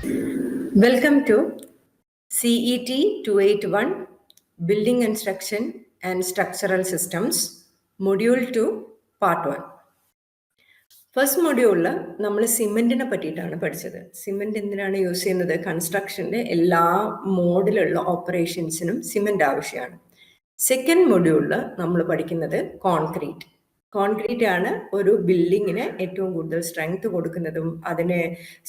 Welcome to CET 281 Building Construction and Structural Systems, Module 2, Part 1. First മൊഡ്യൂളിൽ നമ്മൾ സിമെൻറ്റിനെ പറ്റിയിട്ടാണ് പഠിച്ചത്. സിമെൻറ്റ് എന്തിനാണ് യൂസ് ചെയ്യുന്നത്? കൺസ്ട്രക്ഷൻ്റെ എല്ലാ മോഡിലുള്ള ഓപ്പറേഷൻസിനും സിമെൻറ്റ് ആവശ്യമാണ്. സെക്കൻഡ് മൊഡ്യൂളിൽ നമ്മൾ പഠിക്കുന്നത് കോൺക്രീറ്റ്. കോൺക്രീറ്റ് ആണ് ഒരു ബിൽഡിങ്ങിന് ഏറ്റവും കൂടുതൽ സ്ട്രെങ്ത് കൊടുക്കുന്നതും അതിന്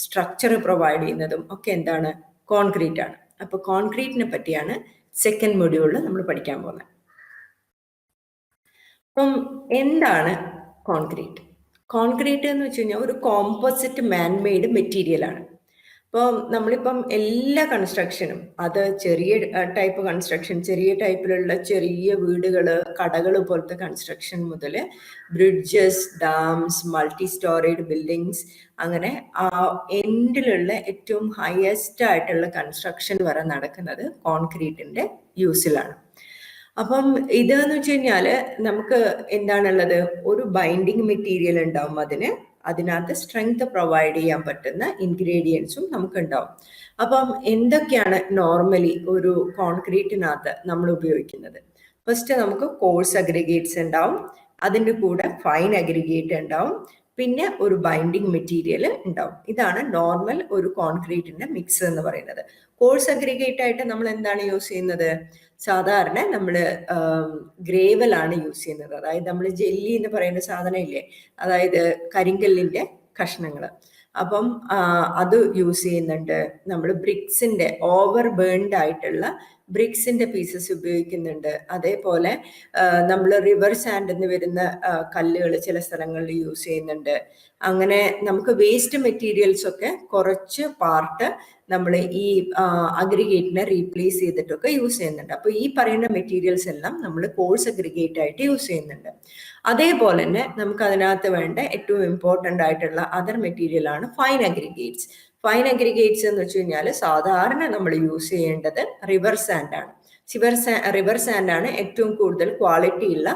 സ്ട്രക്ചർ പ്രൊവൈഡ് ചെയ്യുന്നതും ഒക്കെ എന്താണ്? കോൺക്രീറ്റ് ആണ്. അപ്പോൾ കോൺക്രീറ്റിനെ പറ്റിയാണ് സെക്കൻഡ് മൊഡ്യൂളിൽ നമ്മൾ പഠിക്കാൻ പോകുന്നത്. അപ്പം എന്താണ് കോൺക്രീറ്റ്? കോൺക്രീറ്റ് എന്ന് വെച്ച് കഴിഞ്ഞാൽ ഒരു കോമ്പോസിറ്റ് മാൻമെയ്ഡ് മെറ്റീരിയലാണ്. അപ്പോൾ നമ്മളിപ്പം എല്ലാ കൺസ്ട്രക്ഷനും, അത് ചെറിയ ടൈപ്പ് കൺസ്ട്രക്ഷൻ, ചെറിയ ടൈപ്പിലുള്ള ചെറിയ വീടുകൾ, കടകൾ പോലത്തെ കൺസ്ട്രക്ഷൻ മുതൽ bridges, dams, multi storeyed buildings, അങ്ങനെ ആ എൻഡിലുള്ള ഏറ്റവും ഹയസ്റ്റ് ആയിട്ടുള്ള കൺസ്ട്രക്ഷൻ വരെ നടക്കുന്നത് കോൺക്രീറ്റിൻ്റെ യൂസിലാണ്. അപ്പം ഇതെന്ന് വെച്ച് കഴിഞ്ഞാൽ നമുക്ക് എന്താണുള്ളത്? ഒരു ബൈൻഡിങ് മെറ്റീരിയൽ ഉണ്ടാവും, അതിനകത്ത് സ്ട്രെങ്ത് പ്രൊവൈഡ് ചെയ്യാൻ പറ്റുന്ന ഇൻഗ്രീഡിയൻസും നമുക്ക് ഉണ്ടാവും. അപ്പം എന്തൊക്കെയാണ് നോർമലി ഒരു കോൺക്രീറ്റിനകത്ത് നമ്മൾ ഉപയോഗിക്കുന്നത്? ഫസ്റ്റ് നമുക്ക് കോഴ്സ് അഗ്രിഗേറ്റ്സ് ഉണ്ടാവും, അതിൻ്റെ കൂടെ ഫൈൻ അഗ്രിഗേറ്റ് ഉണ്ടാവും, പിന്നെ ഒരു ബൈൻഡിങ് മെറ്റീരിയൽ ഉണ്ടാവും. ഇതാണ് നോർമൽ ഒരു കോൺക്രീറ്റിന്റെ മിക്സ് എന്ന് പറയുന്നത്. കോഴ്സ് അഗ്രിഗേറ്റ് ആയിട്ട് നമ്മൾ എന്താണ് യൂസ് ചെയ്യുന്നത്? സാധാരണ നമ്മൾ ഗ്രേവലാണ് യൂസ് ചെയ്യുന്നത്. അതായത് നമ്മൾ ജെല്ലി എന്ന് പറയുന്ന സാധനം ഇല്ലേ, അതായത് കരിങ്കല്ലിന്റെ കഷ്ണങ്ങൾ, അപ്പം അത് യൂസ് ചെയ്യുന്നുണ്ട്. നമ്മൾ ബ്രിക്സിന്റെ ഓവർ ബേൺഡ് ആയിട്ടുള്ള ബ്രിക്സിന്റെ പീസസ് ഉപയോഗിക്കുന്നുണ്ട്. അതേപോലെ നമ്മൾ റിവർ സാൻഡ് എന്ന് വരുന്ന കല്ലുകൾ ചില സ്ഥലങ്ങളിൽ യൂസ് ചെയ്യുന്നുണ്ട്. അങ്ങനെ നമുക്ക് വേസ്റ്റ് മെറ്റീരിയൽസ് ഒക്കെ കുറച്ച് പാർട്ട് നമ്മൾ ഈ അഗ്രിഗേറ്റിനെ റീപ്ലേസ് ചെയ്തിട്ടൊക്കെ യൂസ് ചെയ്യുന്നുണ്ട്. അപ്പോൾ ഈ പറയുന്ന മെറ്റീരിയൽസ് എല്ലാം നമ്മൾ കോഴ്സ് അഗ്രിഗേറ്റ് ആയിട്ട് യൂസ് ചെയ്യുന്നുണ്ട്. അതേപോലെ തന്നെ നമുക്ക് അതിനകത്ത് വേണ്ട ഏറ്റവും ഇമ്പോർട്ടൻ്റ് ആയിട്ടുള്ള അതർ മെറ്റീരിയൽ ആണ് ഫൈൻ അഗ്രിഗേറ്റ്സ്. ഫൈൻ അഗ്രിഗേറ്റ്സ് എന്ന് വെച്ച് കഴിഞ്ഞാൽ സാധാരണ നമ്മൾ യൂസ് ചെയ്യേണ്ടത് റിവർ സാൻഡ് ആണ്. റിവർ സാൻഡ് ആണ് ഏറ്റവും കൂടുതൽ ക്വാളിറ്റി ഉള്ള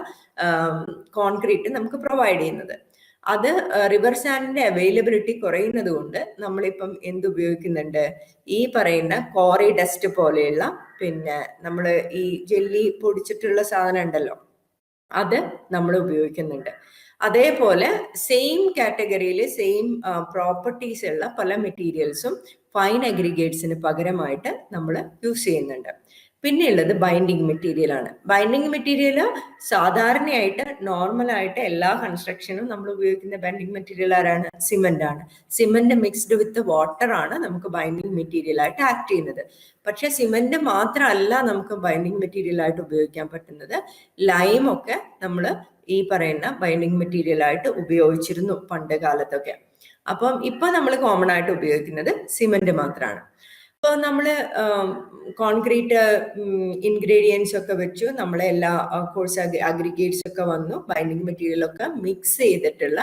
കോൺക്രീറ്റ് നമുക്ക് പ്രൊവൈഡ് ചെയ്യുന്നത്. അത് റിവർ സാൻഡിന്റെ അവൈലബിലിറ്റി കുറയുന്നത് കൊണ്ട് നമ്മളിപ്പം എന്തുപയോഗിക്കുന്നുണ്ട്? ഈ പറയുന്ന കോറി ഡസ്റ്റ് പോലെയുള്ള, പിന്നെ നമ്മൾ ഈ ജെല്ലി പൊടിച്ചിട്ടുള്ള സാധനം ഉണ്ടല്ലോ, അത് നമ്മൾ ഉപയോഗിക്കുന്നുണ്ട്. അതേപോലെ സെയിം കാറ്റഗറിയിൽ സെയിം പ്രോപ്പർട്ടീസ് ഉള്ള പല മെറ്റീരിയൽസും ഫൈൻ അഗ്രിഗേറ്റ്സിന് പകരമായിട്ട് നമ്മൾ യൂസ് ചെയ്യുന്നുണ്ട്. പിന്നെ ഉള്ളത് ബൈൻഡിങ് മെറ്റീരിയൽ ആണ്. ബൈൻഡിങ് മെറ്റീരിയൽ സാധാരണയായിട്ട് നോർമലായിട്ട് എല്ലാ കൺസ്ട്രക്ഷനും നമ്മൾ ഉപയോഗിക്കുന്ന ബൈൻഡിങ് മെറ്റീരിയൽ ആരാണ്? സിമെന്റ് ആണ്. സിമെന്റ് മിക്സ്ഡ് വിത്ത് വാട്ടർ ആണ് നമുക്ക് ബൈൻഡിങ് മെറ്റീരിയൽ ആയിട്ട് ആക്ട് ചെയ്യുന്നത്. പക്ഷെ സിമെന്റ് മാത്രമല്ല നമുക്ക് ബൈൻഡിങ് മെറ്റീരിയൽ ആയിട്ട് ഉപയോഗിക്കാൻ പറ്റുന്നത്. ലൈമൊക്കെ നമ്മൾ ഈ പറയുന്ന ബൈൻഡിങ് മെറ്റീരിയൽ ആയിട്ട് ഉപയോഗിച്ചിരുന്നു പണ്ട് കാലത്തൊക്കെ. അപ്പം ഇപ്പൊ നമ്മൾ കോമൺ ആയിട്ട് ഉപയോഗിക്കുന്നത് സിമെന്റ് മാത്രമാണ്. അപ്പോൾ നമ്മൾ കോൺക്രീറ്റ് ഇൻഗ്രീഡിയൻസ് ഒക്കെ വെച്ചു, നമ്മളെ എല്ലാ കോഴ്സ് അഗ്രിഗേറ്റ്സ് ഒക്കെ വന്നു, ബൈൻഡിങ് മെറ്റീരിയൽ ഒക്കെ മിക്സ് ചെയ്തിട്ടുള്ള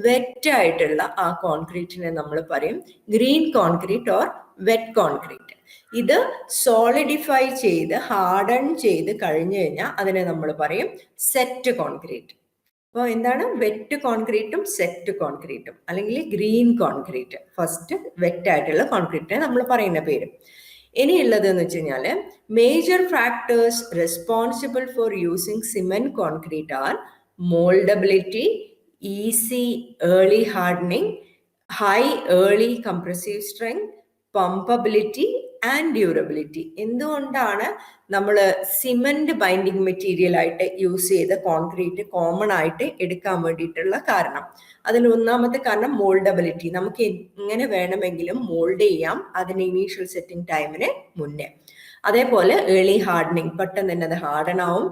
വെറ്റ് ആയിട്ടുള്ള ആ കോൺക്രീറ്റിനെ നമ്മൾ പറയും green concrete or wet concrete. ഇത് സോളിഡിഫൈ ചെയ്ത് ഹാർഡൺ ചെയ്ത് കഴിഞ്ഞു കഴിഞ്ഞാൽ അതിനെ നമ്മൾ പറയും സെറ്റ് കോൺക്രീറ്റ്. അപ്പോൾ എന്താണ്? വെറ്റ് കോൺക്രീറ്റും സെറ്റ് കോൺക്രീറ്റും, അല്ലെങ്കിൽ ഗ്രീൻ കോൺക്രീറ്റ്. ഫസ്റ്റ് വെറ്റ് ആയിട്ടുള്ള കോൺക്രീറ്റിനെ നമ്മൾ പറയുന്ന പേര്. ഇനിയുള്ളത് എന്ന് വെച്ച് കഴിഞ്ഞാൽ major factors responsible for using cement concrete are mouldability, easy early hardening, high early compressive strength, pumpability and durability. എന്തുകൊണ്ടാണ് നമ്മൾ സിമെന്റ് ബൈൻഡിങ് മെറ്റീരിയൽ ആയിട്ട് യൂസ് ചെയ്ത കോൺക്രീറ്റ് കോമൺ ആയിട്ട് എടുക്കാൻ വേണ്ടിയിട്ടുള്ള കാരണം? അതിൽ ഒന്നാമത്തെ കാരണം മോൾഡബിലിറ്റി. നമുക്ക് എങ്ങനെ വേണമെങ്കിലും മോൾഡ് ചെയ്യാം അതിന് ഇനീഷ്യൽ സെറ്റിംഗ് ടൈമിന് മുന്നേ. അതേപോലെ ഏർലി ഹാർഡനിങ്, പെട്ടെന്ന് തന്നെ അത് ഹാർഡൻ ആവും.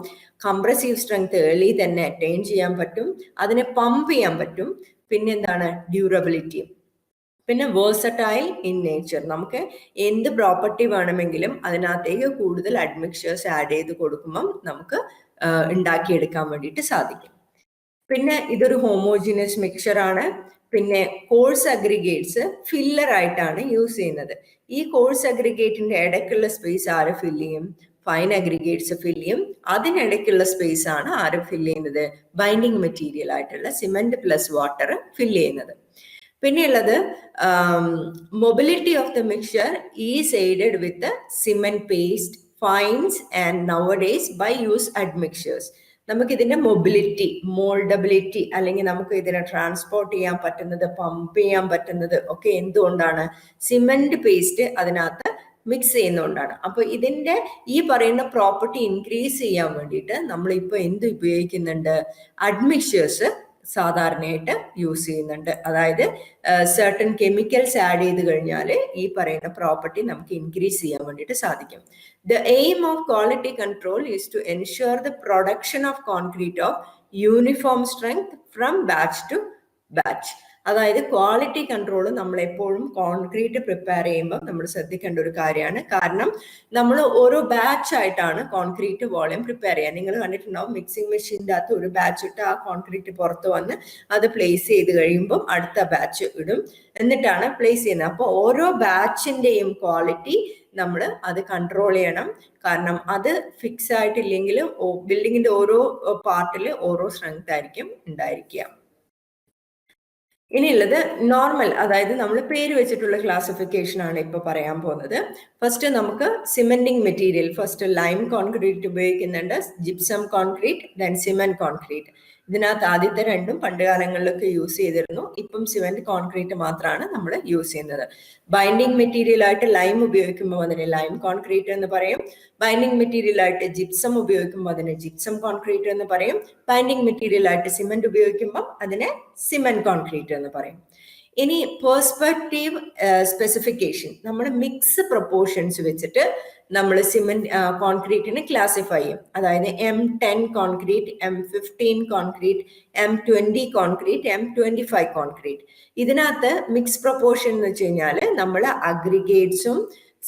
കംപ്രസീവ് സ്ട്രെങ്ത് ഏർലി തന്നെ അറ്റൈൻ ചെയ്യാൻ പറ്റും, അതിനെ പമ്പ് ചെയ്യാൻ പറ്റും. പിന്നെന്താണ്? ഡ്യൂറബിലിറ്റി. പിന്നെ വേഴ്സറ്റൈൽ ഇൻ നേച്ചർ. നമുക്ക് എന്ത് പ്രോപ്പർട്ടി വേണമെങ്കിലും അതിനകത്തേക്ക് കൂടുതൽ അഡ്മിക്ചേഴ്സ് ആഡ് ചെയ്ത് കൊടുക്കുമ്പം നമുക്ക് ഉണ്ടാക്കിയെടുക്കാൻ വേണ്ടിയിട്ട് സാധിക്കും. പിന്നെ ഇതൊരു ഹോമോജിനിയസ് മിക്സ്ചർ ആണ്. പിന്നെ കോഴ്സ് അഗ്രിഗേറ്റ്സ് ഫില്ലർ ആയിട്ടാണ് യൂസ് ചെയ്യുന്നത്. ഈ കോഴ്സ് അഗ്രിഗേറ്റിന്റെ ഇടയ്ക്കുള്ള സ്പേസ് ആര് ഫില്ല് ചെയ്യും? ഫൈൻ അഗ്രിഗേറ്റ്സ് ഫില്ല് ചെയ്യും. അതിനിടയ്ക്കുള്ള സ്പേസ് ആണ് ആര് ഫില്ല് ചെയ്യുന്നത്? ബൈൻഡിങ് മെറ്റീരിയൽ ആയിട്ടുള്ള സിമെന്റ് പ്ലസ് വാട്ടർ ഫില്ല് ചെയ്യുന്നത്. പിന്നെയുള്ളത് mobility of the mixture is aided with cement paste, fines and nowadays by use admixtures. നമുക്ക് ഇതിന്റെ മൊബിലിറ്റി, മോൾഡബിലിറ്റി, അല്ലെങ്കിൽ നമുക്ക് ഇതിനെ ട്രാൻസ്പോർട്ട് ചെയ്യാൻ പറ്റുന്നത്, പമ്പ് ചെയ്യാൻ പറ്റുന്നത് ഒക്കെ എന്തുകൊണ്ടാണ്? സിമെന്റ് പേസ്റ്റ് അതിനകത്ത് മിക്സ് ചെയ്യുന്നതുകൊണ്ടാണ്. അപ്പൊ ഇതിന്റെ ഈ പറയുന്ന പ്രോപ്പർട്ടി ഇൻക്രീസ് ചെയ്യാൻ വേണ്ടിയിട്ട് നമ്മളിപ്പോ എന്ത് ഉപയോഗിക്കുന്നുണ്ട്? അഡ്മിക്ചേഴ്സ് സാധാരണയായിട്ട് യൂസ് ചെയ്യുന്നുണ്ട്. അതായത് സർട്ടൺ കെമിക്കൽസ് ആഡ് ചെയ്ത് കഴിഞ്ഞാൽ ഈ പറയുന്ന പ്രോപ്പർട്ടി നമുക്ക് ഇൻക്രീസ് ചെയ്യാൻ വേണ്ടിയിട്ട് സാധിക്കും. The aim of quality control is to ensure the production of concrete of uniform strength from batch to batch. അതായത് ക്വാളിറ്റി കൺട്രോൾ നമ്മൾ എപ്പോഴും കോൺക്രീറ്റ് പ്രിപ്പയർ ചെയ്യുമ്പോൾ നമ്മൾ ശ്രദ്ധിക്കേണ്ട ഒരു കാര്യമാണ്. കാരണം നമ്മൾ ഓരോ ബാച്ച് ആയിട്ടാണ് കോൺക്രീറ്റ് വോളിയം പ്രിപ്പയർ ചെയ്യുക. നിങ്ങൾ കണ്ടിട്ടുണ്ടാവും, മിക്സിംഗ് മെഷീൻ്റെ അകത്ത് ഒരു ബാച്ച് ഇട്ട് ആ കോൺക്രീറ്റ് പുറത്ത് വന്ന് അത് പ്ലേസ് ചെയ്ത് കഴിയുമ്പോൾ അടുത്ത ബാച്ച് ഇടും, എന്നിട്ടാണ് പ്ലേസ് ചെയ്യുന്നത്. അപ്പോൾ ഓരോ ബാച്ചിൻ്റെയും ക്വാളിറ്റി നമ്മൾ അത് കൺട്രോൾ ചെയ്യണം. കാരണം അത് ഫിക്സ് ആയിട്ടില്ലെങ്കിൽ ബിൽഡിങ്ങിന്റെ ഓരോ പാർട്ടിൽ ഓരോ സ്ട്രെങ്ത് ആയിരിക്കും ഉണ്ടായിരിക്കുക. ഇനിയുള്ളത് നോർമൽ, അതായത് നമ്മൾ പേര് വെച്ചിട്ടുള്ള ക്ലാസിഫിക്കേഷൻ ആണ് ഇപ്പൊ പറയാൻ പോകുന്നത്. ഫസ്റ്റ് നമുക്ക് cementing material, first lime concrete ഉപയോഗിക്കുന്നുണ്ട്, gypsum concrete, then cement concrete. ഇതിനകത്ത് ആദ്യത്തെ രണ്ടും പണ്ട് കാലങ്ങളിലൊക്കെ യൂസ് ചെയ്തിരുന്നു. ഇപ്പം സിമെന്റ് കോൺക്രീറ്റ് മാത്രമാണ് നമ്മൾ യൂസ് ചെയ്യുന്നത്. ബൈൻഡിങ് മെറ്റീരിയൽ ആയിട്ട് ലൈം ഉപയോഗിക്കുമ്പോൾ അതിനെ ലൈം കോൺക്രീറ്റ് എന്ന് പറയും. ബൈൻഡിങ് മെറ്റീരിയൽ ആയിട്ട് ജിപ്സം ഉപയോഗിക്കുമ്പോൾ അതിനെ ജിപ്സം കോൺക്രീറ്റ് എന്ന് പറയും. ബൈൻഡിങ് മെറ്റീരിയൽ ആയിട്ട് സിമെന്റ് ഉപയോഗിക്കുമ്പോൾ അതിനെ സിമെന്റ് കോൺക്രീറ്റ് എന്ന് പറയും. ഇനി പെർസ്പെക്റ്റീവ് സ്പെസിഫിക്കേഷൻ, നമ്മൾ മിക്സ് പ്രൊപ്പോർഷൻസ് വെച്ചിട്ട് നമ്മൾ സിമെന്റ് കോൺക്രീറ്റിനെ ക്ലാസിഫൈ ചെയ്യും. അതായത് M10 concrete, M15 concrete, M20 concrete, M25 concrete. ഇതിനകത്ത് മിക്സ് പ്രൊപ്പോർഷൻ എന്ന് വെച്ച് കഴിഞ്ഞാൽ നമ്മൾ അഗ്രിഗേറ്റ്സും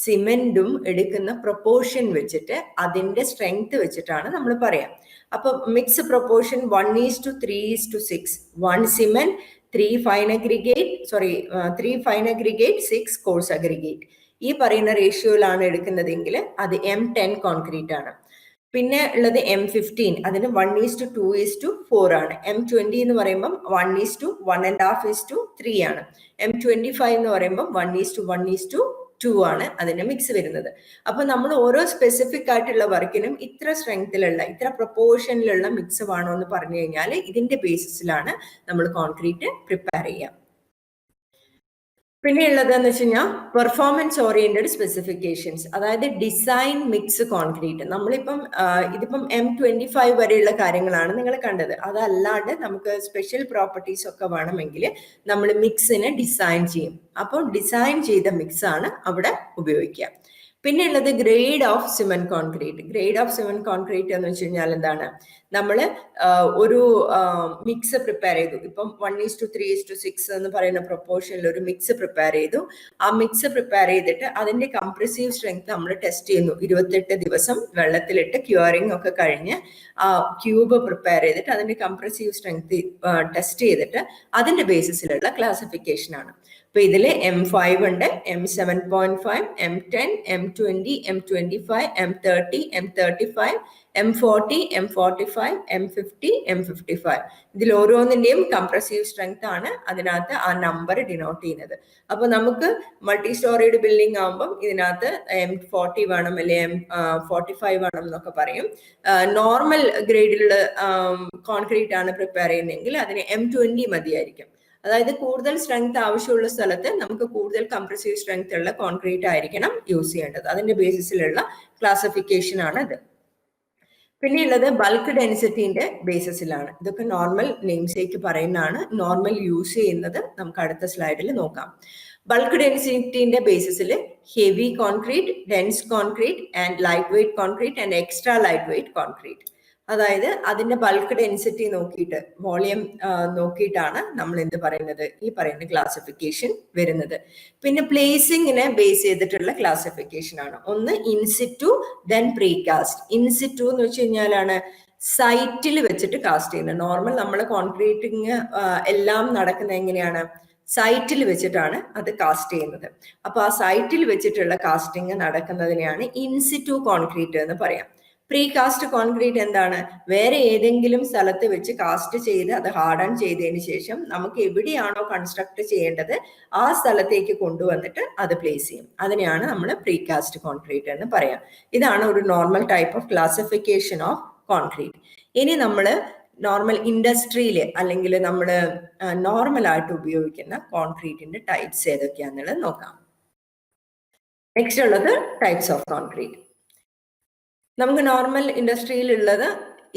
സിമെന്റും എടുക്കുന്ന പ്രൊപ്പോർഷൻ വെച്ചിട്ട് അതിന്റെ സ്ട്രെങ്ത് വെച്ചിട്ടാണ് നമ്മൾ പറയാം. അപ്പൊ mix proportion 1:3:6, 1 cement, 3 fine aggregate, 6 coarse aggregate. ഈ പറയുന്ന റേഷ്യോയിലാണ് എടുക്കുന്നതെങ്കിൽ അത് M10 കോൺക്രീറ്റ് ആണ്. പിന്നെ ഉള്ളത് M15, അതിന് 1:2:4 ആണ്. M20 എന്ന് പറയുമ്പോൾ 1:1.5:3 ആണ്. M25 എന്ന് പറയുമ്പോൾ 1:1:2 ആണ് അതിന്റെ മിക്സ് വരുന്നത്. അപ്പൊ നമ്മൾ ഓരോ സ്പെസിഫിക് ആയിട്ടുള്ള വർക്കിനും ഇത്ര സ്ട്രെങ്ത്തിലുള്ള, ഇത്ര പ്രൊപ്പോർഷനിലുള്ള മിക്സ് വേണോ എന്ന് പറഞ്ഞു കഴിഞ്ഞാൽ ഇതിന്റെ ബേസിസിലാണ് നമ്മൾ കോൺക്രീറ്റ് പ്രിപ്പയർ ചെയ്യുക. പിന്നെ ഉള്ളതെന്ന് വെച്ച് കഴിഞ്ഞാൽ പെർഫോമൻസ് ഓറിയന്റഡ് സ്പെസിഫിക്കേഷൻസ്, അതായത് ഡിസൈൻ മിക്സ് കോൺക്രീറ്റ്. നമ്മളിപ്പം ഇതിപ്പം M25 വരെയുള്ള കാര്യങ്ങളാണ് നിങ്ങൾ കണ്ടത്. അതല്ലാണ്ട് നമുക്ക് സ്പെഷ്യൽ പ്രോപ്പർട്ടീസ് ഒക്കെ വേണമെങ്കിൽ നമ്മൾ മിക്സിനെ ഡിസൈൻ ചെയ്യും. അപ്പോൾ ഡിസൈൻ ചെയ്ത മിക്സ് ആണ് അവിടെ ഉപയോഗിക്കുക. പിന്നെ ഉള്ളത് grade of cement concrete. Grade of cement concrete എന്ന് വെച്ച് കഴിഞ്ഞാൽ എന്താണ്? നമ്മൾ ഒരു മിക്സ് പ്രിപ്പയർ ചെയ്തു. ഇപ്പം 1:3:6 എന്ന് പറയുന്ന പ്രൊപ്പോർഷനിൽ ഒരു മിക്സ് പ്രിപ്പയർ ചെയ്തു. ആ മിക്സ് പ്രിപ്പയർ ചെയ്തിട്ട് അതിന്റെ കംപ്രസീവ് സ്ട്രെങ്ത് നമ്മൾ ടെസ്റ്റ് ചെയ്യുന്നു. 28 ദിവസം വെള്ളത്തിലിട്ട് ക്യൂറിംഗ് ഒക്കെ കഴിഞ്ഞ് ആ ക്യൂബ് പ്രിപ്പയർ ചെയ്തിട്ട് അതിന്റെ കംപ്രസീവ് സ്ട്രെങ്ത് ടെസ്റ്റ് ചെയ്തിട്ട് അതിന്റെ ബേസിസിലുള്ള ക്ലാസിഫിക്കേഷൻ ആണ്. അപ്പൊ ഇതില് M5 ഉണ്ട്, M7.5, M10, M20, M25, M30, M35, M40, M45, M50, M55. ഇതിൽ ഓരോന്നിന്റെയും കംപ്രസീവ് സ്ട്രെങ്ത് ആണ് അതിനകത്ത് ആ നമ്പർ ഡിനോട്ട് ചെയ്യുന്നത്. അപ്പൊ നമുക്ക് മൾട്ടി സ്റ്റോറീഡ് ബിൽഡിംഗ് ആകുമ്പോൾ ഇതിനകത്ത് M40 വേണം, അല്ലെങ്കിൽ M45 വേണം എന്നൊക്കെ പറയും. നോർമൽ ഗ്രേഡിലുള്ള കോൺക്രീറ്റ് ആണ് പ്രിപ്പയർ ചെയ്യുന്നതെങ്കിൽ അതിന് M20 മതിയായിരിക്കും. അതായത് കൂടുതൽ സ്ട്രെങ്ത് ആവശ്യമുള്ള സ്ഥലത്ത് നമുക്ക് കൂടുതൽ കംപ്രസീവ് സ്ട്രെങ്ത് ഉള്ള കോൺക്രീറ്റ് ആയിരിക്കണം യൂസ് ചെയ്യേണ്ടത്. അതിന്റെ ബേസിസിലുള്ള ക്ലാസിഫിക്കേഷൻ ആണ് ഇത്. പിന്നെയുള്ളത് ബൾക്ക് ഡെൻസിറ്റിന്റെ ബേസിസിലാണ്. ഇതൊക്കെ നോർമൽ നെയിംസേക്ക് പറയുന്നതാണ്. നോർമൽ യൂസ് ചെയ്യുന്നത് നമുക്ക് അടുത്ത സ്ലൈഡിൽ നോക്കാം. ബൾക്ക് ഡെൻസിറ്റിന്റെ ബേസിസിൽ heavy concrete, dense concrete and light weight concrete and extra light weight concrete. അതായത് അതിന്റെ ബൾക്ക് ഡെൻസിറ്റി നോക്കിയിട്ട്, വോളിയം നോക്കിയിട്ടാണ് നമ്മൾ എന്ത് പറയുന്നത്, ഈ പറയുന്ന ക്ലാസിഫിക്കേഷൻ വരുന്നത്. പിന്നെ പ്ലേസിങ്ങിനെ ബേസ് ചെയ്തിട്ടുള്ള ക്ലാസിഫിക്കേഷൻ ആണ്. ഒന്ന് ഇൻസിറ്റു, ദെൻ പ്രീകാസ്റ്റ്. ഇൻസിറ്റു എന്ന് വെച്ച് കഴിഞ്ഞാലാണ് സൈറ്റിൽ വെച്ചിട്ട് കാസ്റ്റ് ചെയ്യുന്നത്. നോർമൽ നമ്മൾ കോൺക്രീറ്റിങ് എല്ലാം നടക്കുന്നത് എങ്ങനെയാണ്? സൈറ്റിൽ വെച്ചിട്ടാണ് അത് കാസ്റ്റ് ചെയ്യുന്നത്. അപ്പൊ ആ സൈറ്റിൽ വെച്ചിട്ടുള്ള കാസ്റ്റിംഗ് നടക്കുന്നതിനെയാണ് ഇൻസിറ്റു കോൺക്രീറ്റ് എന്ന് പറയാം. പ്രീ കാസ്റ്റ് കോൺക്രീറ്റ് എന്താണ്? വേറെ ഏതെങ്കിലും സ്ഥലത്ത് വെച്ച് കാസ്റ്റ് ചെയ്ത് അത് ഹാർഡൺ ചെയ്തതിന് ശേഷം നമുക്ക് എവിടെയാണോ കൺസ്ട്രക്ട് ചെയ്യേണ്ടത് ആ സ്ഥലത്തേക്ക് കൊണ്ടുവന്നിട്ട് അത് പ്ലേസ് ചെയ്യും. അതിനെയാണ് നമ്മൾ പ്രീ കാസ്റ്റ് കോൺക്രീറ്റ് എന്ന് പറയാം. ഇതാണ് ഒരു normal type of classification of concrete. ഇനി നമ്മൾ നോർമൽ ഇൻഡസ്ട്രിയിൽ അല്ലെങ്കിൽ നമ്മൾ നോർമലായിട്ട് ഉപയോഗിക്കുന്ന കോൺക്രീറ്റിന്റെ ടൈപ്സ് ഏതൊക്കെയാണെന്നുള്ളത് നോക്കാം. നെക്സ്റ്റ് ഉള്ളത് ടൈപ്സ് ഓഫ് കോൺക്രീറ്റ്. നമുക്ക് നോർമൽ ഇൻഡസ്ട്രിയിലുള്ളത്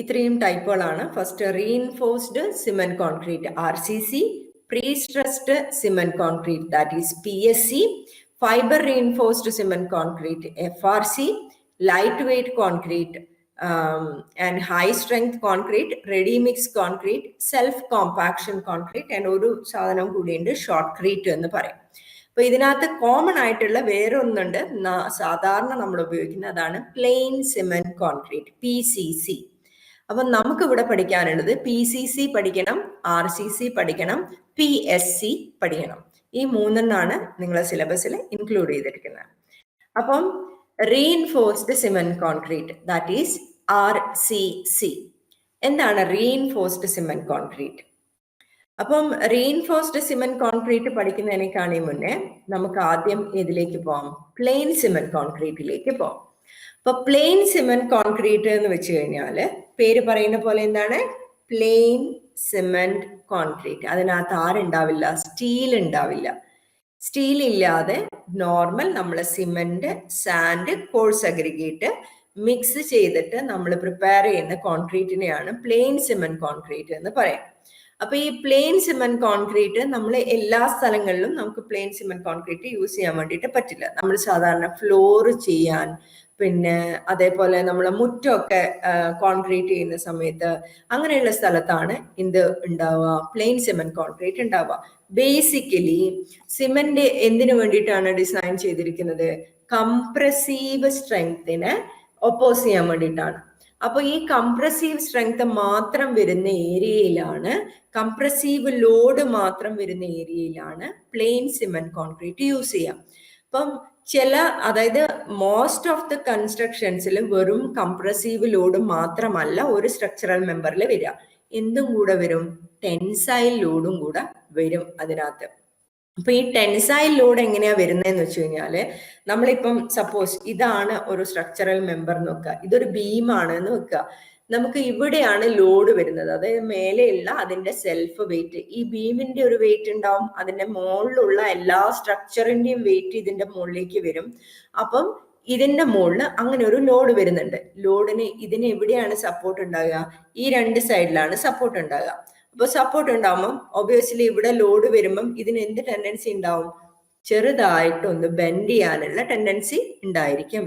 ഇത്രയും ടൈപ്പുകളാണ്. First reinforced cement concrete RCC, prestressed cement concrete that is PSC, fibre reinforced cement concrete FRC, light weight concrete and high strength concrete, ready mix concrete, self compaction concrete and ഒരു സാധനം കൂടിയുണ്ട് shotcrete എന്ന് പറയും. അപ്പൊ ഇതിനകത്ത് common ആയിട്ടുള്ള വേറെ ഒന്നുണ്ട്, സാധാരണ നമ്മൾ ഉപയോഗിക്കുന്ന അതാണ് പ്ലെയിൻ സിമെന്റ് കോൺക്രീറ്റ് PCC. അപ്പൊ നമുക്ക് ഇവിടെ പഠിക്കാനുള്ളത് PCC പഠിക്കണം, RCC പഠിക്കണം, PSC പഠിക്കണം. ഈ മൂന്നെണ്ണാണ് നിങ്ങളെ സിലബസിൽ ഇൻക്ലൂഡ് ചെയ്തിരിക്കുന്നത്. അപ്പം reinforced cement concrete that is RCC. എന്താണ് റീഇൻഫോഴ്സ്ഡ് സിമെന്റ് കോൺക്രീറ്റ്? അപ്പം റീഇൻഫോഴ്സ്ഡ് സിമെന്റ് കോൺക്രീറ്റ് പഠിക്കുന്നതിനേക്കാണി മുന്നേ നമുക്ക് ആദ്യം ഇതിലേക്ക് പോവാം, പ്ലെയിൻ സിമെന്റ് കോൺക്രീറ്റിലേക്ക് പോവാം. അപ്പൊ പ്ലെയിൻ സിമെന്റ് കോൺക്രീറ്റ് എന്ന് വെച്ച് കഴിഞ്ഞാല് പേര് പറയുന്ന പോലെ എന്താണ്? Plain cement concrete. അതിനകത്ത് ആരുണ്ടാവില്ല? സ്റ്റീൽ ഉണ്ടാവില്ല. സ്റ്റീൽ ഇല്ലാതെ നോർമൽ നമ്മൾ cement, sand, coarse aggregate mix ചെയ്തിട്ട് നമ്മൾ പ്രിപ്പയർ ചെയ്യുന്ന കോൺക്രീറ്റിനെയാണ് പ്ലെയിൻ സിമെന്റ് കോൺക്രീറ്റ് എന്ന് പറയാം. അപ്പൊ ഈ പ്ലെയിൻ സിമെന്റ് കോൺക്രീറ്റ് നമ്മൾ എല്ലാ സ്ഥലങ്ങളിലും നമുക്ക് പ്ലെയിൻ സിമെന്റ് കോൺക്രീറ്റ് യൂസ് ചെയ്യാൻ വേണ്ടിയിട്ട് പറ്റില്ല. നമ്മൾ സാധാരണ ഫ്ലോർ ചെയ്യാൻ, പിന്നെ അതേപോലെ നമ്മൾ മുറ്റമൊക്കെ കോൺക്രീറ്റ് ചെയ്യുന്ന സമയത്ത് അങ്ങനെയുള്ള സ്ഥലത്താണ് ഇത് ഉണ്ടാവുക, പ്ലെയിൻ സിമെന്റ് കോൺക്രീറ്റ് ഉണ്ടാവുക. ബേസിക്കലി സിമെന്റ് എന്തിനു വേണ്ടിയിട്ടാണ് ഡിസൈൻ ചെയ്തിരിക്കുന്നത്? കംപ്രസീവ് സ്ട്രെങ്തിനെ ഒപ്പോസ് ചെയ്യാൻ വേണ്ടിയിട്ടാണ്. അപ്പൊ ഈ കംപ്രസീവ് സ്ട്രെങ്ത് മാത്രം വരുന്ന ഏരിയയിലാണ്, കംപ്രസീവ് ലോഡ് മാത്രം വരുന്ന ഏരിയയിലാണ് പ്ലെയിൻ സിമെന്റ് കോൺക്രീറ്റ് യൂസ് ചെയ്യാം. അപ്പം അതായത് മോസ്റ്റ് ഓഫ് ദ കൺസ്ട്രക്ഷൻസിൽ വെറും കംപ്രസീവ് ലോഡ് മാത്രമല്ല ഒരു സ്ട്രക്ചറൽ മെമ്പറിൽ വരിക, എന്തും കൂടെ വരും? ടെൻസൈൽ ലോഡും കൂടെ വരും അതിനകത്ത്. അപ്പൊ ഈ ടെൻസൈൽ ലോഡ് എങ്ങനെയാ വരുന്നതെന്ന് വെച്ച് കഴിഞ്ഞാല്, നമ്മളിപ്പം സപ്പോസ് ഇതാണ് ഒരു സ്ട്രക്ചറൽ മെമ്പർ എന്ന് വെക്കുക, ഇതൊരു ബീമാണ് എന്ന് വെക്കുക. നമുക്ക് ഇവിടെയാണ് ലോഡ് വരുന്നത്, അതായത് മേലെയുള്ള അതിന്റെ സെൽഫ് വെയിറ്റ്, ഈ ബീമിന്റെ ഒരു വെയിറ്റ് ഉണ്ടാവും, അതിന്റെ മുകളിലുള്ള എല്ലാ സ്ട്രക്ചറിന്റെയും വെയിറ്റ് ഇതിന്റെ മുകളിലേക്ക് വരും. അപ്പം ഇതിന്റെ മുകളിൽ അങ്ങനെ ഒരു ലോഡ് വരുന്നുണ്ട്. ഇതിന് എവിടെയാണ് സപ്പോർട്ട് ഉണ്ടാകുക? ഈ രണ്ട് സൈഡിലാണ് സപ്പോർട്ട് ഉണ്ടാകുക. അപ്പൊ സപ്പോർട്ട് ഉണ്ടാവുമ്പം ഒബിയസ്ലി ഇവിടെ ലോഡ് വരുമ്പം ഇതിന് എന്ത് ടെൻഡൻസി ഉണ്ടാവും? ചെറുതായിട്ടൊന്ന് ബെൻഡ് ചെയ്യാനുള്ള ടെൻഡൻസി ഉണ്ടായിരിക്കും.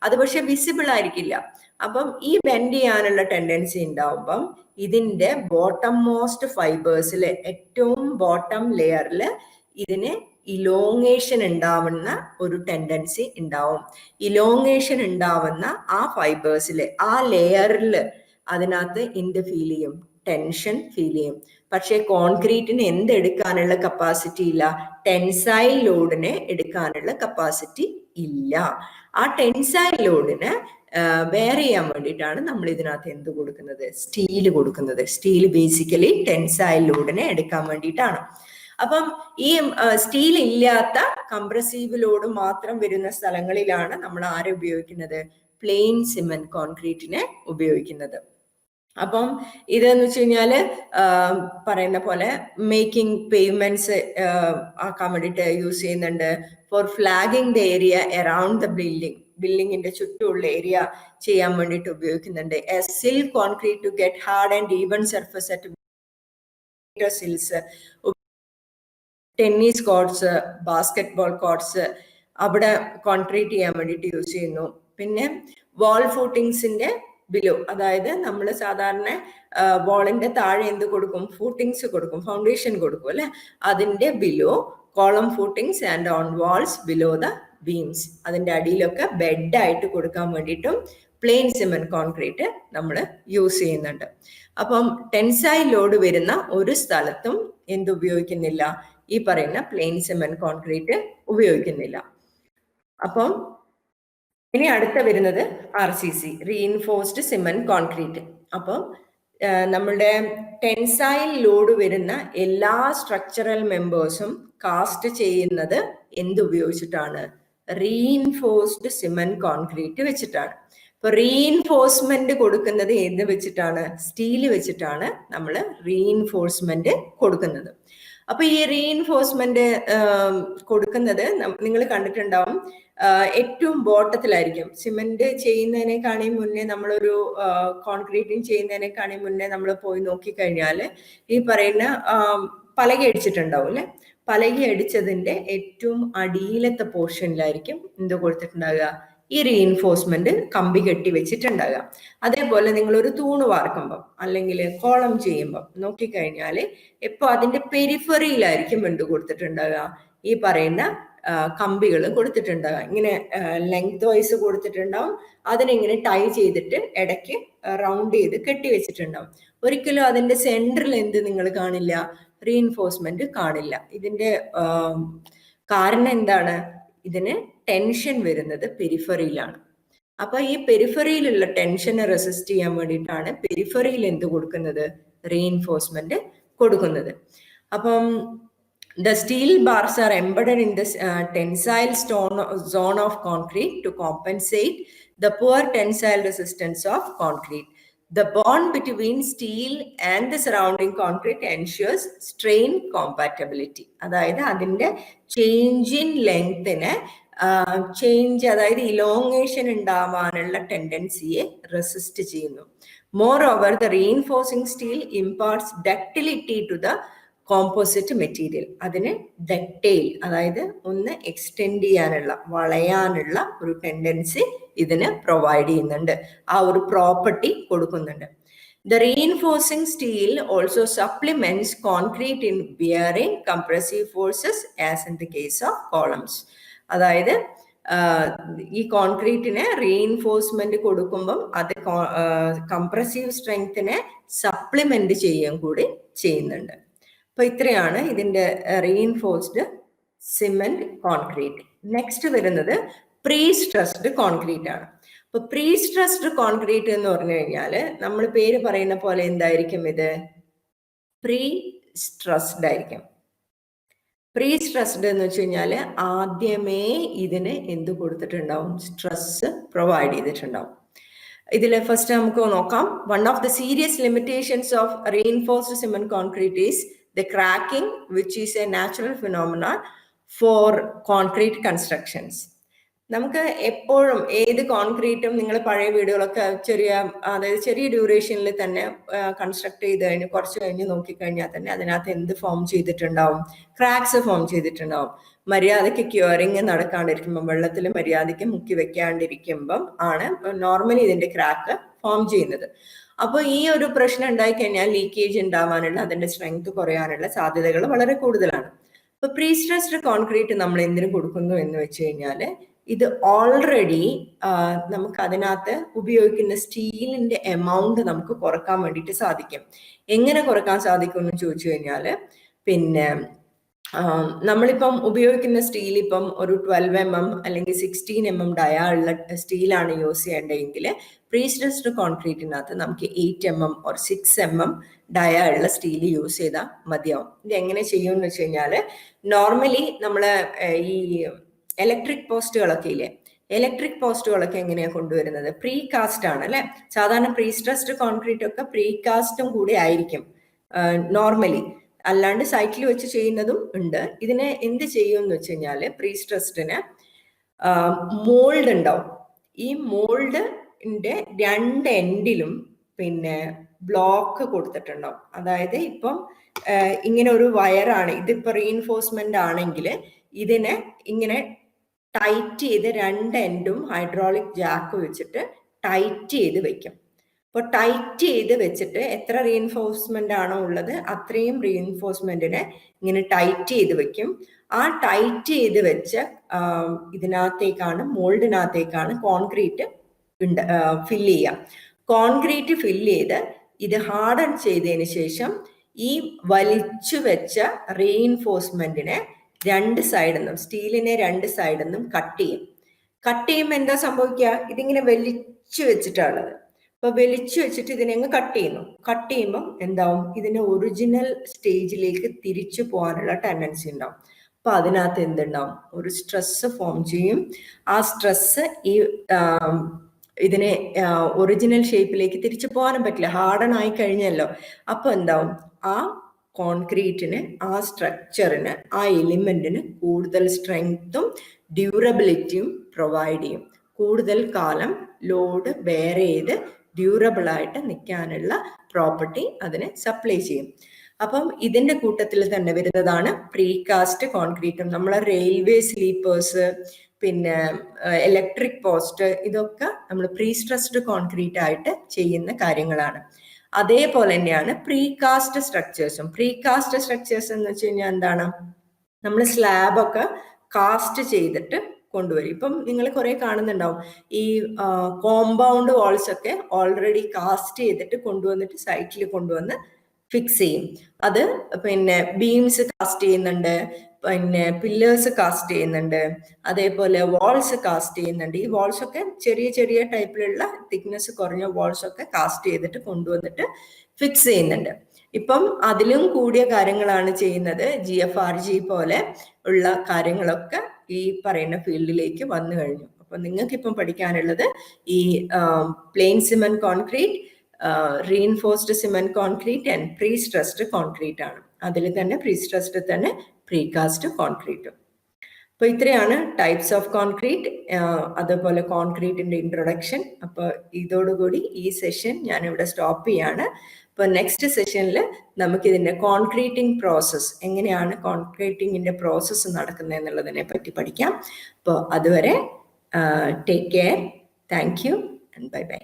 അത് പക്ഷെ വിസിബിൾ ആയിരിക്കില്ല. അപ്പം ഈ ബെൻഡ് ചെയ്യാനുള്ള ടെൻഡൻസി ഉണ്ടാവുമ്പം ഇതിന്റെ ബോട്ടം മോസ്റ്റ് ഫൈബേഴ്സിലെ ഏറ്റവും ബോട്ടം ലെയറിൽ ഇതിന് ഇലോങ്ങേഷൻ ഉണ്ടാവുന്ന ഒരു ടെൻഡൻസി ഉണ്ടാവും. ഇലോങ്ങേഷൻ ഉണ്ടാവുന്ന ആ ഫൈബേഴ്സില്, ആ ലെയറിൽ അതിനകത്ത് എന്ത് ഫീൽ ചെയ്യും? ടെൻഷൻ ഫീൽ ചെയ്യും. പക്ഷെ കോൺക്രീറ്റിന് എന്തെടുക്കാനുള്ള കപ്പാസിറ്റി ഇല്ല? ടെൻസൈൽ ലോഡിനെ എടുക്കാനുള്ള കപ്പാസിറ്റി ഇല്ല. ആ ടെൻസൈൽ ലോഡിന് വേറെ ചെയ്യാൻ വേണ്ടിയിട്ടാണ് നമ്മൾ ഇതിനകത്ത് എന്ത് കൊടുക്കുന്നത്? സ്റ്റീൽ കൊടുക്കുന്നത്. സ്റ്റീൽ ബേസിക്കലി ടെൻസൈൽ ലോഡിനെ എടുക്കാൻ വേണ്ടിയിട്ടാണ്. അപ്പം ഈ സ്റ്റീൽ ഇല്ലാത്ത കംപ്രസീവ് ലോഡ് മാത്രം വരുന്ന സ്ഥലങ്ങളിലാണ് നമ്മൾ ആരെ ഉപയോഗിക്കുന്നത്? പ്ലെയിൻ സിമെന്റ് കോൺക്രീറ്റിനെ ഉപയോഗിക്കുന്നത്. അപ്പം ഇതെന്ന് വെച്ച് കഴിഞ്ഞാല് പറയുന്ന പോലെ മേക്കിംഗ് പേയ്മെന്റ്സ് ആക്കാൻ വേണ്ടിയിട്ട് യൂസ് ചെയ്യുന്നുണ്ട്. For flagging the area around the ബിൽഡിങ്ങിന്റെ ചുറ്റുമുള്ള ഏരിയ ചെയ്യാൻ വേണ്ടിയിട്ട് ഉപയോഗിക്കുന്നുണ്ട്. A sill concrete to get hard and even surface at sills, tennis courts, basketball courts അവിടെ കോൺക്രീറ്റ് ചെയ്യാൻ വേണ്ടിയിട്ട് യൂസ് ചെയ്യുന്നു. പിന്നെ വാൾ ഫൂട്ടിങ്സിന്റെ ബിലോ, അതായത് നമ്മൾ സാധാരണ വാളിന്റെ താഴെ എന്ത് കൊടുക്കും? ഫൂട്ടിങ്സ് കൊടുക്കും, ഫൗണ്ടേഷൻ കൊടുക്കും അല്ലെ. അതിന്റെ below column footings and on walls below the beams, അതിന്റെ അടിയിലൊക്കെ ബെഡായിട്ട് കൊടുക്കാൻ വേണ്ടിയിട്ടും പ്ലെയിൻ സിമെന്റ് കോൺക്രീറ്റ് നമ്മൾ യൂസ് ചെയ്യുന്നുണ്ട്. അപ്പം ടെൻസൈൽ ലോഡ് വരുന്ന ഒരു സ്ഥലത്തും എന്തുപയോഗിക്കുന്നില്ല? ഈ പറയുന്ന പ്ലെയിൻ സിമെന്റ് കോൺക്രീറ്റ് ഉപയോഗിക്കുന്നില്ല. അപ്പം ഇനി അടുത്ത വരുന്നത് RCC, റീഇൻഫോഴ്സ്ഡ് സിമന്റ് കോൺക്രീറ്റ്. അപ്പോൾ നമ്മളുടെ ടെൻസൈൽ ലോഡ് വരുന്ന എല്ലാ സ്ട്രക്ചറൽ മെമ്പേഴ്സും കാസ്റ്റ് ചെയ്യുന്നത് എന്തുപയോഗിച്ചിട്ടാണ്? റീഇൻഫോഴ്സ്ഡ് സിമന്റ് കോൺക്രീറ്റ് വെച്ചിട്ടാണ്. ഇപ്പൊ റീഇൻഫോഴ്സ്മെന്റ് കൊടുക്കുന്നത് എന്ത് വെച്ചിട്ടാണ്? സ്റ്റീല് വെച്ചിട്ടാണ് നമ്മൾ റീഇൻഫോഴ്സ്മെന്റ് കൊടുക്കുന്നത്. അപ്പൊ ഈ റീഇൻഫോഴ്സ്മെന്റ് കൊടുക്കുന്നത് നിങ്ങൾ കണ്ടിട്ടുണ്ടാവും, ഏറ്റവും ബോട്ടത്തിലായിരിക്കും. സിമെന്റ് ചെയ്യുന്നതിനേക്കാണി മുന്നേ നമ്മളൊരു കോൺക്രീറ്റിംഗ് ചെയ്യുന്നതിനേക്കാണി മുന്നേ നമ്മൾ പോയി നോക്കിക്കഴിഞ്ഞാൽ ഈ പറയുന്ന പലക അടിച്ചിട്ടുണ്ടാവും അല്ലെ. പലക അടിച്ചതിന്റെ ഏറ്റവും അടിയിലത്തെ പോർഷനിലായിരിക്കും എന്ത് കൊടുത്തിട്ടുണ്ടാകുക? ഈ റീഇൻഫോഴ്സ്മെന്റ് കമ്പി കെട്ടി വെച്ചിട്ടുണ്ടാകുക. അതേപോലെ നിങ്ങൾ ഒരു തൂണ് വാർക്കുമ്പം അല്ലെങ്കിൽ കോളം ചെയ്യുമ്പം നോക്കിക്കഴിഞ്ഞാൽ ഇപ്പോൾ അതിന്റെ പെരിഫറിയിലായിരിക്കും എന്ത് കൊടുത്തിട്ടുണ്ടാകുക? ഈ പറയുന്ന കമ്പികൾ കൊടുത്തിട്ടുണ്ടാകുക. ഇങ്ങനെ ലെങ്ത് വൈസ് കൊടുത്തിട്ടുണ്ടാവും. അതിനിങ്ങനെ ടൈ ചെയ്തിട്ട് ഇടയ്ക്ക് റൗണ്ട് ചെയ്ത് കെട്ടി വെച്ചിട്ടുണ്ടാവും. ഒരിക്കലും അതിന്റെ സെന്ററിൽ എന്ത് നിങ്ങൾ കാണില്ല? റീഇൻഫോഴ്സ്മെന്റ് കാണില്ല. ഇതിന്റെ കാരണം എന്താണ്? ഇതിന് ടെൻഷൻ വരുന്നത് പെരിഫറിയിലാണ്. അപ്പൊ ഈ പെരിഫറിയിലുള്ള ടെൻഷനെ റെസിസ്റ്റ് ചെയ്യാൻ വേണ്ടിയിട്ടാണ് പെരിഫറിയിൽ എന്ത് കൊടുക്കുന്നത്? റീഇൻഫോഴ്സ്മെന്റ് കൊടുക്കുന്നത്. അപ്പം the steel bars are embedded in the tensile zone of concrete to compensate the poor tensile resistance of concrete. The bond between steel and the surrounding concrete ensures strain compatibility. അതായത് അതിന്റെ change in ലെങ്തിനെ change, അതായത് elongation ഉണ്ടാവാനുള്ള ടെൻഡൻസിയെ resist ചെയ്യുന്നു. Moreover, the reinforcing steel imparts ductility to the composite material. അതിന് ductile, അതായത് ഒന്ന് extend ചെയ്യാനുള്ള, വളയാനുള്ള ഒരു ടെൻഡൻസി ഇതിന് പ്രൊവൈഡ് ചെയ്യുന്നുണ്ട്. ആ ഒരു പ്രോപ്പർട്ടി കൊടുക്കുന്നുണ്ട്. The reinforcing steel also supplements concrete in bearing compressive forces as in the case of columns. അതായത് ഈ കോൺക്രീറ്റിന് റീഇൻഫോഴ്സ്മെന്റ് കൊടുക്കുമ്പം അത് കംപ്രസീവ് സ്ട്രെങ്ത്തിനെ സപ്ലിമെന്റ് ചെയ്യുകയും കൂടി ചെയ്യുന്നുണ്ട്. അപ്പൊ ഇത്രയാണ് ഇതിന്റെ റീഇൻഫോഴ്സ്ഡ് സിമെന്റ് കോൺക്രീറ്റ്. നെക്സ്റ്റ് വരുന്നത് പ്രീ സ്ട്രെസ്ഡ് കോൺക്രീറ്റ് ആണ്. അപ്പൊ പ്രീ സ്ട്രെസ്ഡ് കോൺക്രീറ്റ് എന്ന് പറഞ്ഞു കഴിഞ്ഞാൽ നമ്മൾ പേര് പറയുന്ന പോലെ എന്തായിരിക്കും? ഇത് പ്രീ സ്ട്രെസ്ഡ് ആയിരിക്കും. പ്രീ സ്ട്രെസ്ഡ് എന്ന് വെച്ച് കഴിഞ്ഞാൽ ആദ്യമേ ഇതിന് എന്ത് കൊടുത്തിട്ടുണ്ടാവും? സ്ട്രെസ് പ്രൊവൈഡ് ചെയ്തിട്ടുണ്ടാവും. ഇതിൽ ഫസ്റ്റ് നമുക്ക് നോക്കാം. One of the serious limitations of reinforced cement concrete is the cracking, which is a natural phenomenon for concrete constructions. നമുക്ക് എപ്പോഴും ഏത് കോൺക്രീറ്റും നിങ്ങൾ പഴയ വീടുകളൊക്കെ ചെറിയ ഡ്യൂറേഷനിൽ തന്നെ കൺസ്ട്രക്ട് ചെയ്ത് കഴിഞ്ഞ് കുറച്ച് കഴിഞ്ഞ് നോക്കിക്കഴിഞ്ഞാൽ തന്നെ അതിനകത്ത് എന്ത് ഫോം ചെയ്തിട്ടുണ്ടാവും? ക്രാക്സ് ഫോം ചെയ്തിട്ടുണ്ടാവും. മര്യാദയ്ക്ക് ക്യൂറിങ് നടക്കാണ്ടിരിക്കുമ്പം, വെള്ളത്തിൽ മര്യാദയ്ക്ക് മുക്കി വെക്കാണ്ടിരിക്കുമ്പം ആണ് നോർമലി ഇതിന്റെ ക്രാക്ക് ഫോം ചെയ്യുന്നത്. അപ്പോൾ ഈ ഒരു പ്രശ്നം ഉണ്ടായി കഴിഞ്ഞാൽ ലീക്കേജ് ഉണ്ടാവാനുള്ള, അതിന്റെ സ്ട്രെങ്ത് കുറയാനുള്ള സാധ്യതകൾ വളരെ കൂടുതലാണ്. ഇപ്പൊ പ്രീ സ്ട്രെസ്ഡ് കോൺക്രീറ്റ് നമ്മൾ എന്തിനു കൊടുക്കുന്നു എന്ന് വെച്ച് കഴിഞ്ഞാൽ ഇത് ഓൾറെഡി നമുക്ക് അതിനകത്ത് ഉപയോഗിക്കുന്ന സ്റ്റീലിന്റെ എമൗണ്ട് നമുക്ക് കുറക്കാൻ വേണ്ടിയിട്ട് സാധിക്കും. എങ്ങനെ കുറക്കാൻ സാധിക്കും എന്ന് ചോദിച്ചു കഴിഞ്ഞാൽ, പിന്നെ നമ്മളിപ്പം ഉപയോഗിക്കുന്ന സ്റ്റീൽ ഇപ്പം ഒരു 12 mm അല്ലെങ്കിൽ 16 mm ഡയ ഉള്ള സ്റ്റീലാണ് യൂസ് ചെയ്യേണ്ടതെങ്കിൽ പ്രീ സ്ട്രെസ്ഡ് കോൺക്രീറ്റിനകത്ത് നമുക്ക് 8 mm or 6 mm ഡയ ഉള്ള സ്റ്റീൽ യൂസ് ചെയ്താൽ മതിയാവും. ഇത് എങ്ങനെ ചെയ്യുമെന്ന് വെച്ച് കഴിഞ്ഞാൽ, നോർമലി നമ്മൾ ഈ ഇലക്ട്രിക് പോസ്റ്റുകളൊക്കെ ഇല്ലേ, ഇലക്ട്രിക് പോസ്റ്റുകളൊക്കെ എങ്ങനെയാണ് കൊണ്ടുവരുന്നത്? പ്രീ കാസ്റ്റ് ആണ് അല്ലെ. സാധാരണ പ്രീ സ്ട്രെസ്ഡ് കോൺക്രീറ്റ് ഒക്കെ പ്രീ കാസ്റ്റും കൂടി ആയിരിക്കും നോർമലി, അല്ലാണ്ട് സൈറ്റിൽ വെച്ച് ചെയ്യുന്നതും ഉണ്ട്. ഇതിനെ എന്ത് ചെയ്യുമെന്ന് വെച്ച് കഴിഞ്ഞാല്, പ്രീ സ്ട്രെസ്ഡിന് മോൾഡ് ഉണ്ടാവും. ഈ മോൾഡിന്റെ രണ്ട് എൻഡിലും പിന്നെ ബ്ലോക്ക് കൊടുത്തിട്ടുണ്ടാവും. അതായത് ഇപ്പം ഇങ്ങനെ ഒരു വയറാണ്, ഇതിപ്പോ റീഇൻഫോഴ്സ്മെന്റ് ആണെങ്കിൽ ഇതിനെ ഇങ്ങനെ ടൈറ്റ് ചെയ്ത് രണ്ട് എൻഡും ഹൈഡ്രോളിക് ജാക്ക് വെച്ചിട്ട് ടൈറ്റ് ചെയ്ത് വെക്കും. അപ്പോൾ ടൈറ്റ് ചെയ്ത് വെച്ചിട്ട് എത്ര റീഇൻഫോഴ്സ്മെന്റ് ആണോ ഉള്ളത് അത്രയും റീഇൻഫോഴ്സ്മെന്റിനെ ഇങ്ങനെ ടൈറ്റ് ചെയ്ത് വെക്കും. ആ ടൈറ്റ് ചെയ്ത് വെച്ച ഇതിനകത്തേക്കാണ്, മോൾഡിനകത്തേക്കാണ് കോൺക്രീറ്റ് ഫില്ല് ചെയ്യുക. കോൺക്രീറ്റ് ഫില്ല് ചെയ്ത് ഇത് ഹാർഡൻ ചെയ്തതിന് ശേഷം ഈ വലിച്ചു വെച്ച റീഇൻഫോഴ്സ്മെന്റിനെ രണ്ട് സൈഡിൽ നിന്നും, സ്റ്റീലിനെ രണ്ട് സൈഡിൽ നിന്നും കട്ട് ചെയ്യും. കട്ട് ചെയ്യുമ്പോൾ എന്താ സംഭവിക്കുക? ഇതിങ്ങനെ വലിച്ചു വെച്ചിട്ടാണുള്ളത്. അപ്പൊ വലിച്ചു വെച്ചിട്ട് ഇതിനെ കട്ട് ചെയ്യുന്നു. കട്ട് ചെയ്യുമ്പോൾ എന്താവും? ഇതിന്റെ ഒറിജിനൽ സ്റ്റേജിലേക്ക് തിരിച്ചു പോകാനുള്ള ടെൻഡൻസി ഉണ്ടാവും. അപ്പൊ അതിനകത്ത് എന്തുണ്ടാവും? ഒരു സ്ട്രെസ് ഫോം ചെയ്യും. ആ സ്ട്രെസ് ഈ ഇതിനെ ഒറിജിനൽ ഷേപ്പിലേക്ക് തിരിച്ചു പോകാനും പറ്റില്ല, ഹാർഡൺ ആയി കഴിഞ്ഞല്ലോ. അപ്പൊ എന്താവും? ആ കോൺക്രീറ്റിന്, ആ സ്ട്രക്ചറിന്, ആ എലിമെന്റിന് കൂടുതൽ സ്ട്രെങ്ത്തും ഡ്യൂറബിലിറ്റിയും പ്രൊവൈഡ് ചെയ്യും. കൂടുതൽ കാലം ലോഡ് ബെയർ ചെയ്ത് ഡ്യൂറബിൾ ആയിട്ട് നിൽക്കാനുള്ള പ്രോപ്പർട്ടി അതിന് സപ്ലൈ ചെയ്യും. അപ്പം ഇതിന്റെ കൂട്ടത്തിൽ തന്നെ വരുന്നതാണ് പ്രീകാസ്റ്റ് കോൺക്രീറ്റും. നമ്മളെ റെയിൽവേ സ്ലീപ്പേഴ്സ്, പിന്നെ ഇലക്ട്രിക് പോസ്റ്റ്, ഇതൊക്കെ നമ്മൾ പ്രീ സ്ട്രെസ്ഡ് കോൺക്രീറ്റ് ആയിട്ട് ചെയ്യുന്ന കാര്യങ്ങളാണ്. അതേപോലെ തന്നെയാണ് പ്രീകാസ്റ്റ് സ്ട്രക്ചേഴ്സും. പ്രീകാസ്റ്റ് സ്ട്രക്ചേഴ്സ് എന്ന് വെച്ച് കഴിഞ്ഞാൽ എന്താണ്? നമ്മൾ സ്ലാബൊക്കെ കാസ്റ്റ് ചെയ്തിട്ട് കൊണ്ടുവരും. ഇപ്പം നിങ്ങൾ കുറെ കാണുന്നുണ്ടാവും ഈ കോമ്പൗണ്ട് വാൾസ് ഒക്കെ ഓൾറെഡി കാസ്റ്റ് ചെയ്തിട്ട് കൊണ്ടുവന്നിട്ട് സൈറ്റിൽ കൊണ്ടുവന്ന് ഫിക്സ് ചെയ്യും. അത് പിന്നെ ബീംസ് കാസ്റ്റ് ചെയ്യുന്നുണ്ട്, പിന്നെ പില്ലേഴ്സ് കാസ്റ്റ് ചെയ്യുന്നുണ്ട്, അതേപോലെ വാൾസ് കാസ്റ്റ് ചെയ്യുന്നുണ്ട്. ഈ വാൾസ് ഒക്കെ ചെറിയ ചെറിയ ടൈപ്പിലുള്ള തിക്നെസ് കുറഞ്ഞ വാൾസ് ഒക്കെ കാസ്റ്റ് ചെയ്തിട്ട് കൊണ്ടുവന്നിട്ട് ഫിക്സ് ചെയ്യുന്നുണ്ട്. ഇപ്പം അതിലും കൂടിയ കാര്യങ്ങളാണ് ചെയ്യുന്നത്. GFRG പോലെ ഉള്ള കാര്യങ്ങളൊക്കെ ഈ പറയുന്ന ഫീൽഡിലേക്ക് വന്നു കഴിഞ്ഞു. അപ്പൊ നിങ്ങൾക്ക് ഇപ്പം പഠിക്കാനുള്ളത് ഈ plain cement concrete, reinforced cement concrete and pre stressed concrete ആണ്. അതിൽ തന്നെ പ്രീ സ്ട്രെസ്ഡ് തന്നെ പ്രീകാസ്റ്റ് കോൺക്രീറ്റും. അപ്പോൾ ഇത്രയാണ് ടൈപ്സ് ഓഫ് കോൺക്രീറ്റ്, അതുപോലെ കോൺക്രീറ്റിന്റെ ഇൻട്രൊഡക്ഷൻ. അപ്പോൾ ഇതോടുകൂടി ഈ സെഷൻ ഞാനിവിടെ സ്റ്റോപ്പ് ചെയ്യാണ്. അപ്പോൾ നെക്സ്റ്റ് സെഷനിൽ നമുക്കിതിൻ്റെ കോൺക്രീറ്റിംഗ് പ്രോസസ്സ്, എങ്ങനെയാണ് കോൺക്രീറ്റിങ്ങിൻ്റെ പ്രോസസ്സ് നടക്കുന്നത് എന്നുള്ളതിനെ പറ്റി പഠിക്കാം. അപ്പോൾ അതുവരെ take care. Thank you and bye bye.